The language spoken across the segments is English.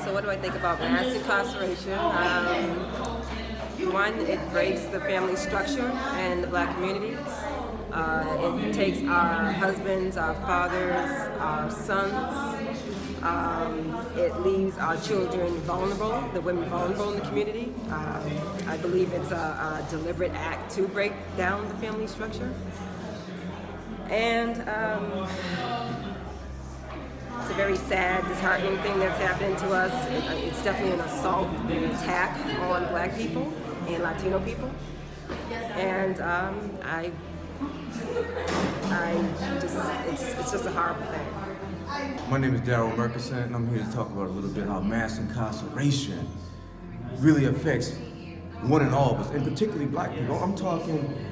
So what do I think about mass incarceration? One, it breaks the family structure in the Black communities. It takes our husbands, our fathers, our sons. It leaves our children vulnerable, the women vulnerable in the community. I believe it's a deliberate act to break down the family structure. And it's a very sad, disheartening thing that's happening to us. It's definitely an assault, an attack on Black people and Latino people. And it's just a horrible thing. My name is Darryl Murkison, and I'm here to talk about a little bit how mass incarceration really affects one and all of us, and particularly Black people.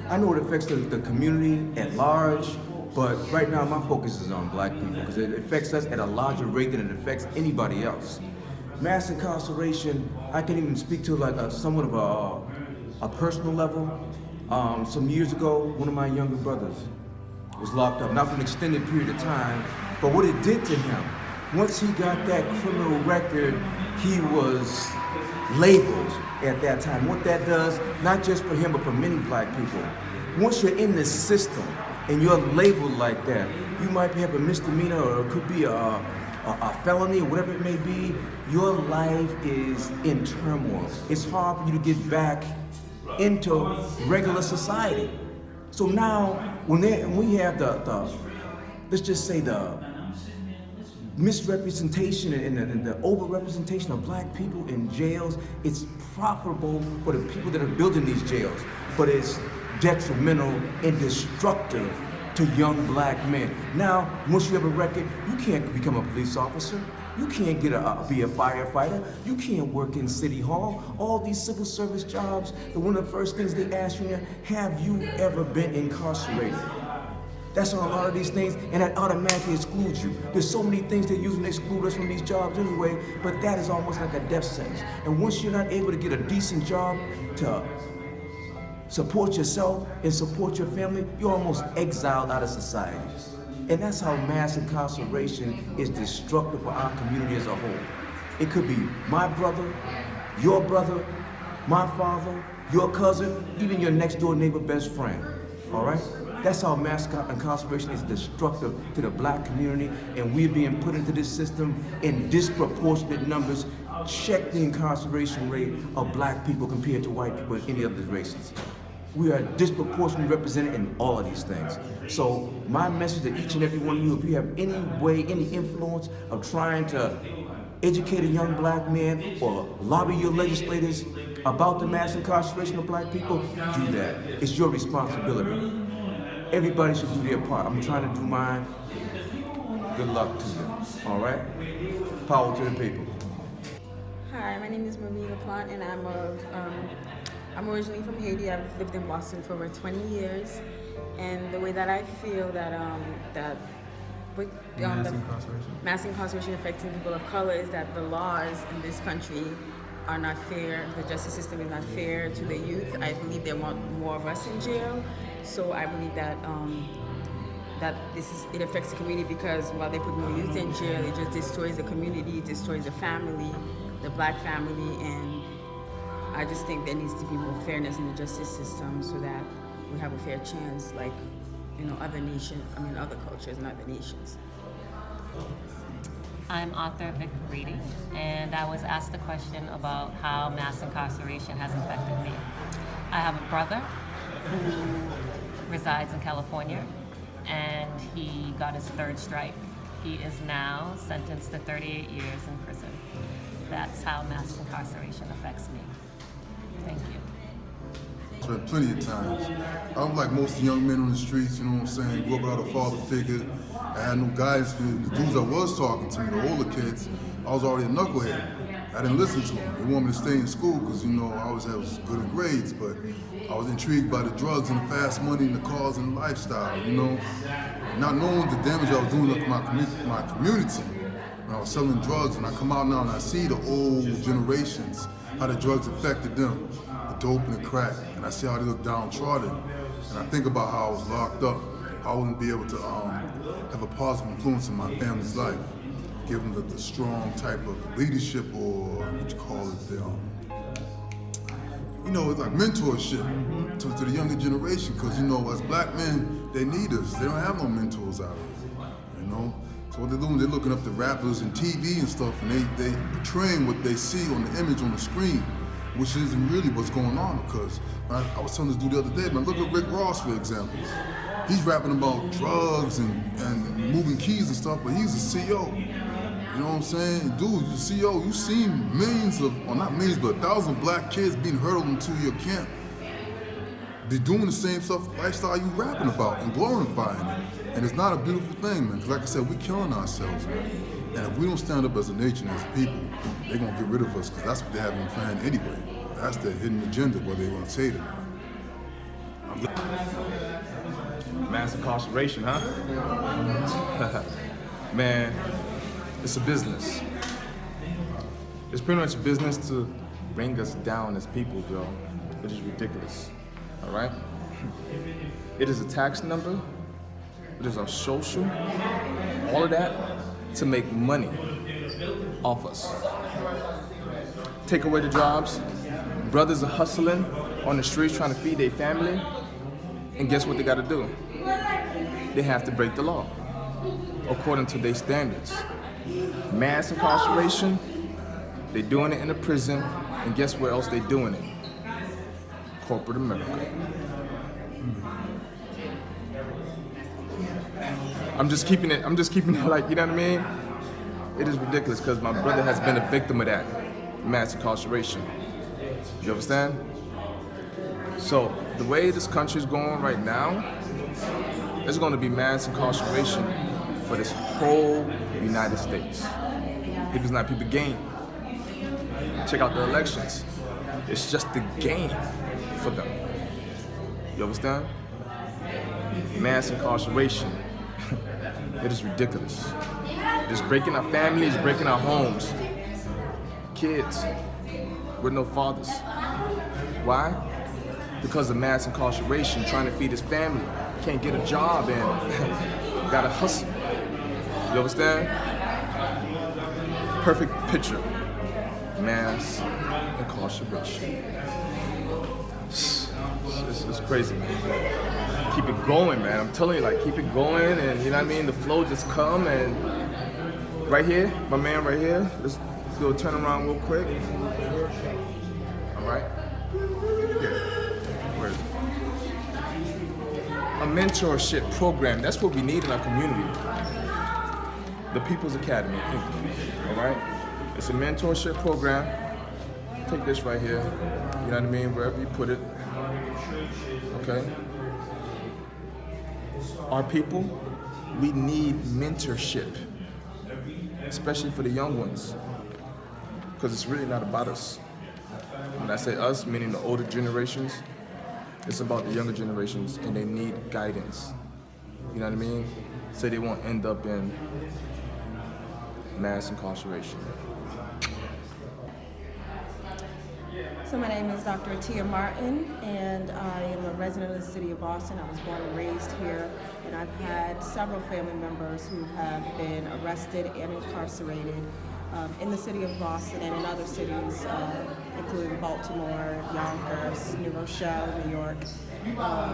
I know it affects the community at large, but right now my focus is on Black people because it affects us at a larger rate than it affects anybody else. Mass incarceration, I can even speak to like somewhat of a personal level. Some years ago, one of my younger brothers was locked up, not for an extended period of time, but what it did to him, once he got that criminal record, he was labeled at that time. What that does, not just for him, but for many Black people. Once you're in the system and you're labeled like that, you might have a misdemeanor or it could be a felony or whatever it may be, your life is in turmoil. It's hard for you to get back into regular society. So now, when we have let's just say the misrepresentation and the overrepresentation of Black people in jails, it's profitable for the people that are building these jails, but it's detrimental and destructive to young Black men. Now, once you have a record, you can't become a police officer. You can't be a firefighter. You can't work in City Hall. All these civil service jobs, and one of the first things they ask you, have you ever been incarcerated? That's on a lot of these things, and that automatically excludes you. There's so many things they use and exclude us from these jobs anyway, but that is almost like a death sentence. And once you're not able to get a decent job to support yourself and support your family, you're almost exiled out of society. And that's how mass incarceration is destructive for our community as a whole. It could be my brother, my father, your cousin, even your next door neighbor best friend, all right? That's how mass incarceration is destructive to the Black community, and we're being put into this system in disproportionate numbers. Check the incarceration rate of Black people compared to white people and any other races. We are disproportionately represented in all of these things. So my message to each and every one of you, if you have any way, any influence of trying to educate a young Black man or lobby your legislators about the mass incarceration of Black people, do that. It's your responsibility. Everybody should do their part. I'm trying to do mine. Good luck to you, all right? Power to the people. Hi, my name is Marina Plant, and I'm originally from Haiti. I've lived in Boston for over 20 years, and the way that I feel that mass incarceration affecting people of color is that the laws in this country are not fair. The justice system is not fair to the youth. I believe they want more of us in jail. So I believe that it affects the community because while they put more youth in jail, it just destroys the community, it destroys the family, the Black family, and I just think there needs to be more fairness in the justice system so that we have a fair chance, like other cultures and other nations. I'm author Vic Reedy, and I was asked the question about how mass incarceration has affected me. I have a brother who resides in California, and he got his third strike. He is now sentenced to 38 years in prison. That's how mass incarceration affects me. Thank you. Plenty of times. I was like most young men on the streets, you know what I'm saying, grew up without a father figure. I had no guidance. The dudes that was talking to me, the older kids, I was already a knucklehead. I didn't listen to them. They wanted me to stay in school because, you know, I always had good in grades, but I was intrigued by the drugs and the fast money and the cars and the lifestyle, you know. Not knowing the damage I was doing to my community when I was selling drugs, and I come out now and I see the old generations, how the drugs affected them, the dope and the crack, and I see how they look downtrodden. And I think about how I was locked up, how I wouldn't be able to have a positive influence in my family's life. give them the strong type of leadership, or what you call it, like mentorship to the younger generation. Because as black men, they need us. They don't have no mentors out here. So what they're doing, they're looking up the rappers and TV and stuff, and they portraying what they see on the image on the screen, which isn't really what's going on. Because I was telling this dude the other day, man, look at Rick Ross, for example. He's rapping about drugs and moving keys and stuff, but he's a CEO. You know what I'm saying? Dude, you're a CEO, you've seen millions of, or not millions, but 1,000 black kids being hurdled into your camp. They're doing the same stuff, lifestyle you rapping about and glorifying it. And it's not a beautiful thing, man, because like I said, we're killing ourselves, man. And if we don't stand up as a nation, as a people, they're going to get rid of us, because that's what they have in plan anyway. That's their hidden agenda, whether they want to say it or not. Mass incarceration, huh? Man, it's a business. It's pretty much a business to bring us down as people, bro. It is ridiculous, all right? It is a tax number. It is our social, all of that, to make money off us. Take away the jobs. Brothers are hustling on the streets trying to feed their family. And guess what they got to do? They have to break the law according to their standards. Mass incarceration, they're doing it in a prison, and guess where else they're doing it? Corporate America. I'm just keeping it like, you know what I mean? It is ridiculous because my brother has been a victim of that mass incarceration. You understand? So the way this country is going right now, there's going to be mass incarceration for this whole United States. People's not people game. Check out the elections. It's just the game for them. You understand? Mass incarceration. It is ridiculous. It is breaking our families, breaking our homes. Kids with no fathers. Why? Because of mass incarceration, trying to feed his family, can't get a job and gotta hustle. You understand? Perfect picture. Mass incarceration. It's crazy, man. Keep it going, man. I'm telling you, like, keep it going, and you know what I mean? The flow just come, and right here, my man right here, let's do a turn around real quick. All right? A mentorship program. That's what we need in our community. The People's Academy, all right? It's a mentorship program. Take this right here, you know what I mean, wherever you put it, okay? Our people, we need mentorship, especially for the young ones, because it's really not about us. When I say us, meaning the older generations, it's about the younger generations, and they need guidance. You know what I mean? So they won't end up in mass incarceration. So my name is Dr. Tia Martin, and I am a resident of the city of Boston. I was born and raised here, and I've had several family members who have been arrested and incarcerated in the city of Boston and in other cities, including Baltimore, Yonkers, New Rochelle, New York.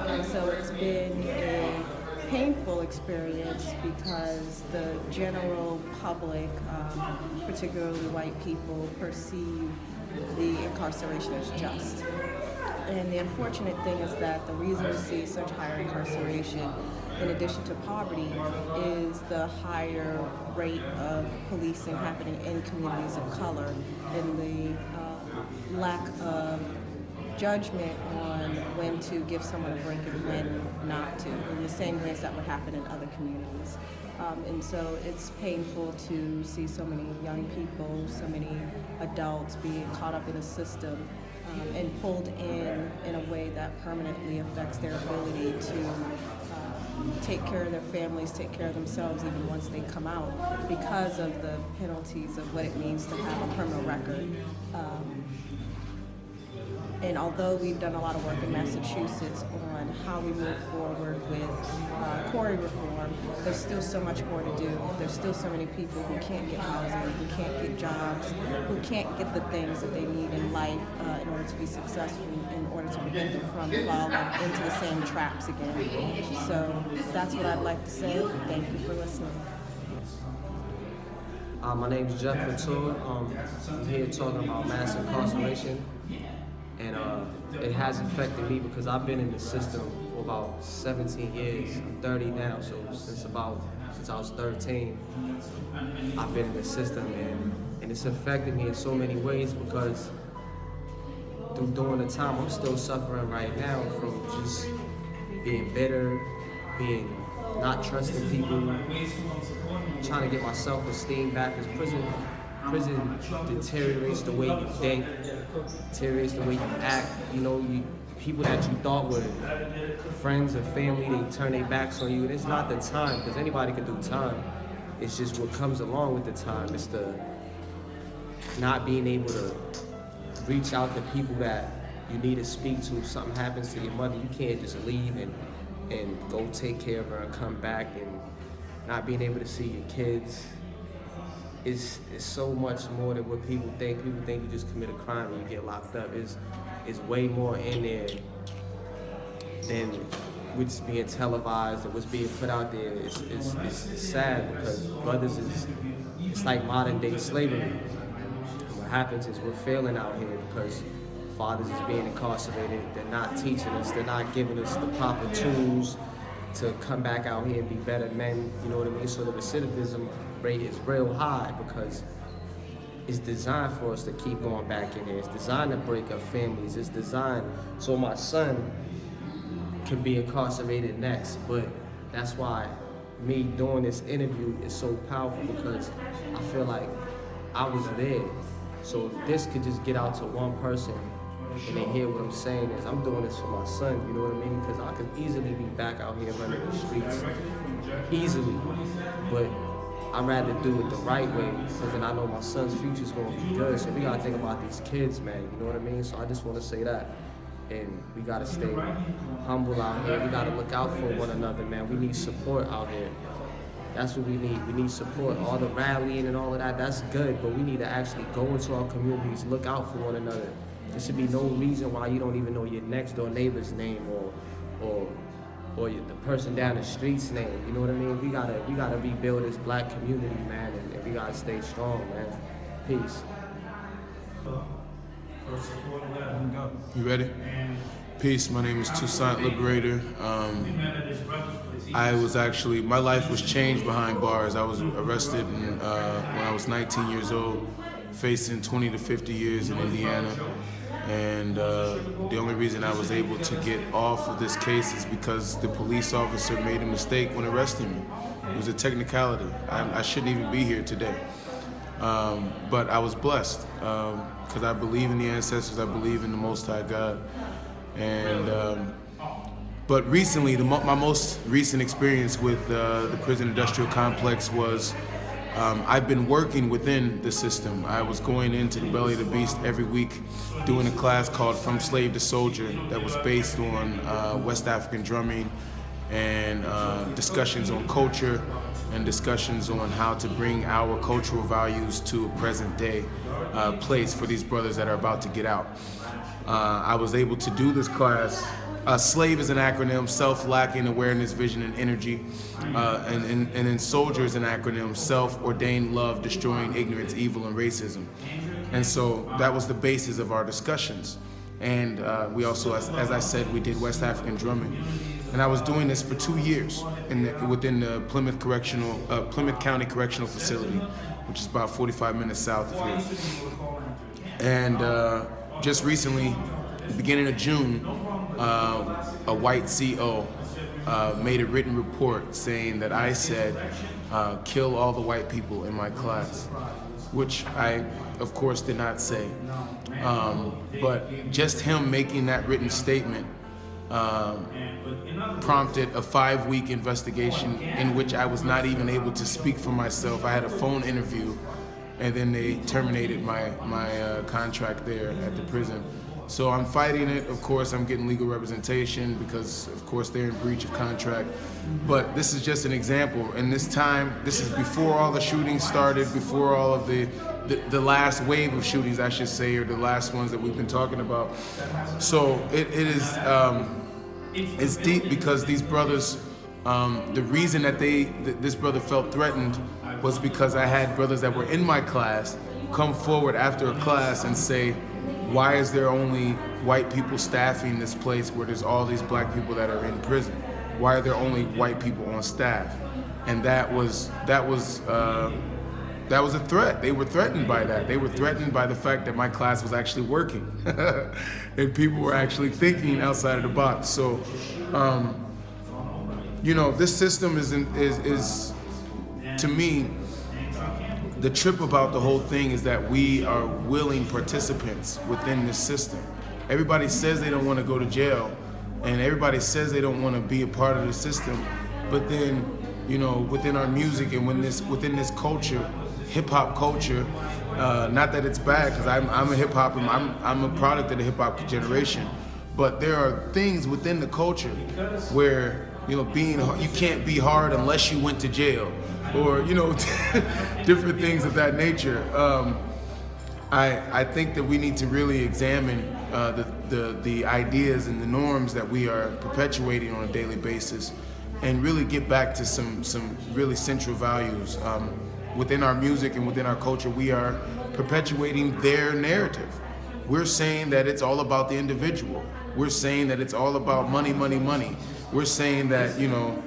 And so it's been a painful experience because the general public, particularly white people, perceive the incarceration as just. And the unfortunate thing is that the reason we see such higher incarceration, in addition to poverty, is the higher rate of policing happening in communities of color and the lack of judgment on when to give someone a break and when not to, in the same ways that would happen in other communities. And so it's painful to see so many young people, so many adults being caught up in a system and pulled in a way that permanently affects their ability to take care of their families, take care of themselves even once they come out, because of the penalties of what it means to have a criminal record. And although we've done a lot of work in Massachusetts on how we move forward with quarry reform, there's still so much more to do. There's still so many people who can't get housing, who can't get jobs, who can't get the things that they need in life in order to be successful, in order to prevent them from falling into the same traps again. So that's what I'd like to say. Thank you for listening. My name is Jeff Couture. I'm here talking about mass incarceration, and it has affected me because I've been in the system for about 17 years. I'm 30 now, so since I was 13, I've been in the system, and it's affected me in so many ways because during the time I'm still suffering right now from just being bitter, being not trusting people, trying to get my self-esteem back, because prison deteriorates the way you think, deteriorates the way you act. You know, people that you thought were friends or family, they turn their backs on you, and it's not the time, because anybody can do time. It's just what comes along with the time. It's the not being able to reach out to people that you need to speak to. If something happens to your mother, you can't just leave and go take care of her and come back, and not being able to see your kids. It's so much more than what people think. People think you just commit a crime and you get locked up. It's way more in there than what's being televised or what's being put out there. It's sad because brothers it's like modern day slavery. And what happens is we're failing out here because fathers is being incarcerated. They're not teaching us. They're not giving us the proper tools to come back out here and be better men. You know what I mean? So the recidivism rate is real high because it's designed for us to keep going back in there. It's designed to break up families. It's designed so my son can be incarcerated next. But that's why me doing this interview is so powerful, because I feel like I was there. So if this could just get out to one person and they hear what I'm saying, is I'm doing this for my son, you know what I mean? Because I could easily be back out here running the streets, easily. But I'd rather do it the right way, because then I know my son's future's gonna be good. So we gotta think about these kids, man, you know what I mean? So I just wanna say that. And we gotta stay humble out here. We gotta look out for one another, man. We need support out here. That's what we need. We need support. All the rallying and all of that, that's good, but we need to actually go into our communities, look out for one another. There should be no reason why you don't even know your next door neighbor's name or the person down the street's name. You know what I mean? We gotta rebuild this black community, man, and we gotta stay strong, man. Peace. You ready? Peace, my name is Toussaint Liberator. My life was changed behind bars. I was arrested when I was 19 years old, facing 20 to 50 years in Indiana. And the only reason I was able to get off of this case is because the police officer made a mistake when arresting me. It was a technicality. I shouldn't even be here today. But I was blessed because I believe in the ancestors. I believe in the Most High God. And but recently, my most recent experience with the prison industrial complex was I've been working within the system. I was going into the belly of the beast every week, doing a class called From Slave to Soldier that was based on West African drumming and discussions on culture and discussions on how to bring our cultural values to a present day place for these brothers that are about to get out. I was able to do this class. SLAVE is an acronym, self, lacking, awareness, vision, and energy. And then SOLDIER is an acronym, self, ordained, love, destroying ignorance, evil, and racism. And so that was the basis of our discussions. And we also, as I said, we did West African drumming. And I was doing this for 2 years within the Plymouth County Correctional Facility, which is about 45 minutes south of here. And just recently, beginning of June, a white CO made a written report saying that I said, kill all the white people in my class, which I, of course, did not say. But just him making that written statement prompted a 5-week investigation in which I was not even able to speak for myself. I had a phone interview, and then they terminated my contract there at the prison. So I'm fighting it. Of course, I'm getting legal representation because, of course, they're in breach of contract. But this is just an example. And this time, this is before all the shootings started, before all of the last wave of shootings, I should say, or the last ones that we've been talking about. So it is it's deep because these brothers, the reason that this brother felt threatened was because I had brothers that were in my class come forward after a class and say, why is there only white people staffing this place where there's all these black people that are in prison? Why are there only white people on staff? And that was a threat. They were threatened by that. They were threatened by the fact that my class was actually working and people were actually thinking outside of the box. So, you know, this system is to me, the trip about the whole thing is that we are willing participants within this system. Everybody says they don't want to go to jail, and everybody says they don't want to be a part of the system, but then, you know, within our music and within this culture, hip hop culture, not that it's bad, because I'm a hip hop, I'm a product of the hip hop generation, but there are things within the culture where, you know, you can't be hard unless you went to jail, or, you know, different things of that nature. I think that we need to really examine the ideas and the norms that we are perpetuating on a daily basis, and really get back to some really central values. Within our music and within our culture, we are perpetuating their narrative. We're saying that it's all about the individual. We're saying that it's all about money, money, money. We're saying that, you know,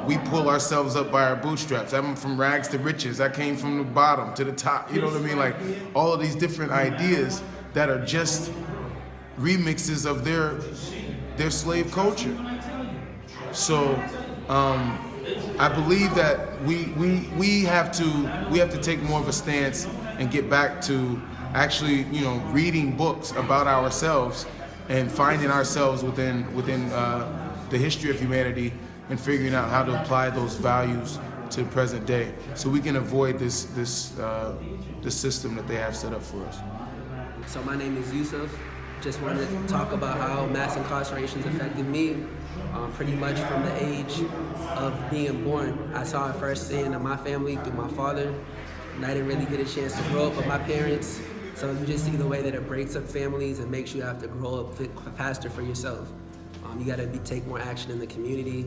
we pull ourselves up by our bootstraps. I'm from rags to riches. I came from the bottom to the top. You know what I mean? Like, all of these different ideas that are just remixes of their slave culture. So I believe that we have to take more of a stance and get back to actually, you know, reading books about ourselves and finding ourselves within the history of humanity and figuring out how to apply those values to the present day, so we can avoid this system that they have set up for us. So my name is Yusuf. Just wanted to talk about how mass incarceration has affected me. Pretty much from the age of being born. I saw it firsthand in my family through my father, and I didn't really get a chance to grow up with my parents. So you just see the way that it breaks up families and makes you have to grow up faster for yourself. You got to take more action in the community.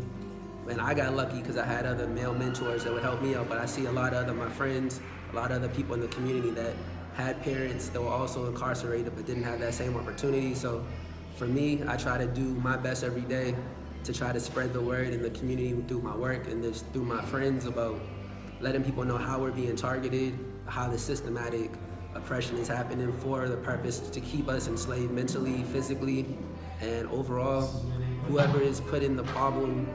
And I got lucky because I had other male mentors that would help me out, but I see a lot of my friends, a lot of other people in the community that had parents that were also incarcerated but didn't have that same opportunity. So for me, I try to do my best every day to try to spread the word in the community through my work and just through my friends about letting people know how we're being targeted, how the systematic oppression is happening for the purpose to keep us enslaved mentally, physically, and overall. Whoever is putting the problem,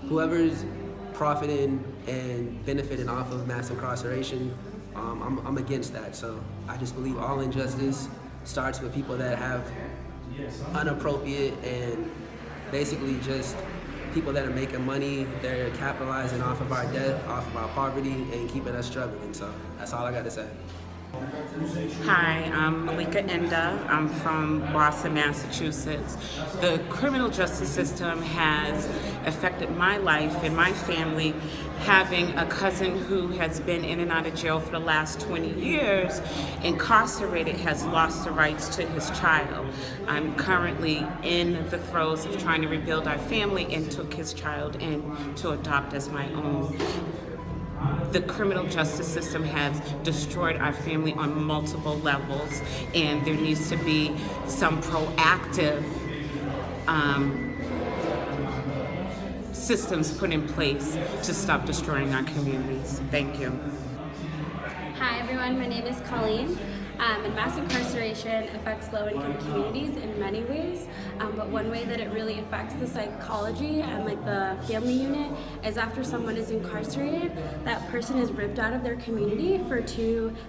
whoever is profiting and benefiting off of mass incarceration, I'm against that. So I just believe all injustice starts with people that have inappropriate and basically just people that are making money. They're capitalizing off of our debt, off of our poverty, and keeping us struggling. So that's all I got to say. Hi, I'm Malika Enda. I'm from Boston, Massachusetts. The criminal justice system has affected my life and my family. Having a cousin who has been in and out of jail for the last 20 years, incarcerated, has lost the rights to his child. I'm currently in the throes of trying to rebuild our family and took his child in to adopt as my own. The criminal justice system has destroyed our family on multiple levels, and there needs to be some proactive systems put in place to stop destroying our communities. Thank you. Hi everyone, my name is Colleen. And mass incarceration affects low-income communities in many ways, but one way that it really affects the psychology and like the family unit is after someone is incarcerated, that person is ripped out of their community for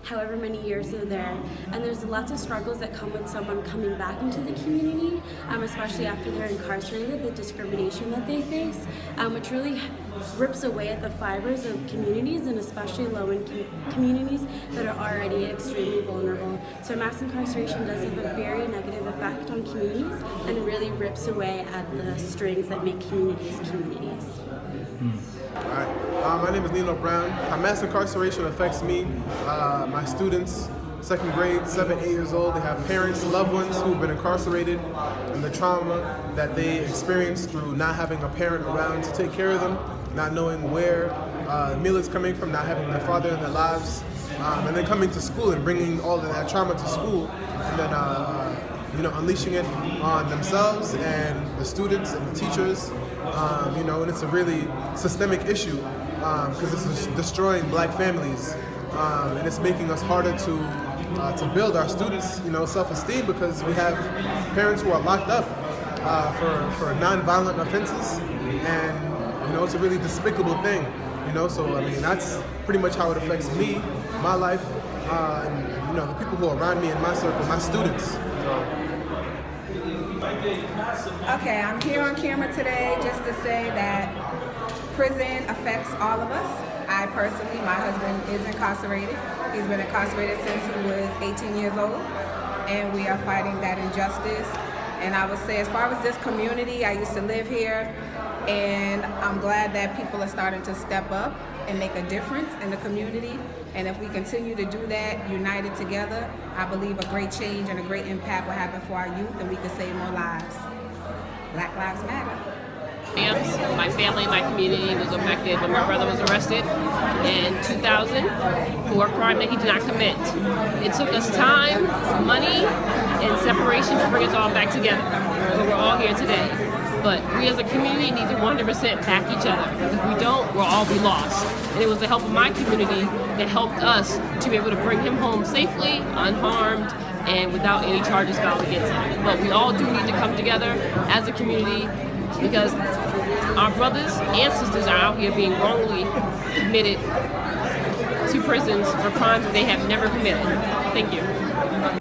however many years they're there. And there's lots of struggles that come with someone coming back into the community, especially after they're incarcerated, the discrimination that they face, which really rips away at the fibers of communities, and especially low-income communities that are already extremely vulnerable. So mass incarceration does have a very negative effect on communities and really rips away at the strings that make communities communities. Alright, my name is Nino Brown. How mass incarceration affects me, my students, second grade, 7, 8 years old, they have parents, loved ones who've been incarcerated, and the trauma that they experience through not having a parent around to take care of them, not knowing where the meal is coming from, not having their father in their lives, and then coming to school and bringing all of that trauma to school, and then unleashing it on themselves and the students and the teachers, and it's a really systemic issue because it's destroying black families, and it's making us harder to build our students, self-esteem, because we have parents who are locked up for non-violent offenses, and it's a really despicable thing, So I mean, that's pretty much how it affects me, my life, and the people who are around me in my circle, my students. Okay, I'm here on camera today just to say that prison affects all of us. I personally, my husband is incarcerated. He's been incarcerated since he was 18 years old, and we are fighting that injustice. And I would say, as far as this community, I used to live here, and I'm glad that people are starting to step up and make a difference in the community. And if we continue to do that, united together, I believe a great change and a great impact will happen for our youth, and we can save more lives. Black Lives Matter. My family, my community was affected when my brother was arrested in 2000 for a crime that he did not commit. It took us time, money, and separation to bring us all back together. But we're all here today. But we as a community need to 100% back each other. Because if we don't, we'll all be lost. And it was the help of my community that helped us to be able to bring him home safely, unharmed, and without any charges filed against him. But we all do need to come together as a community, because our brothers and sisters are out here being wrongly committed to prisons for crimes that they have never committed. Thank you.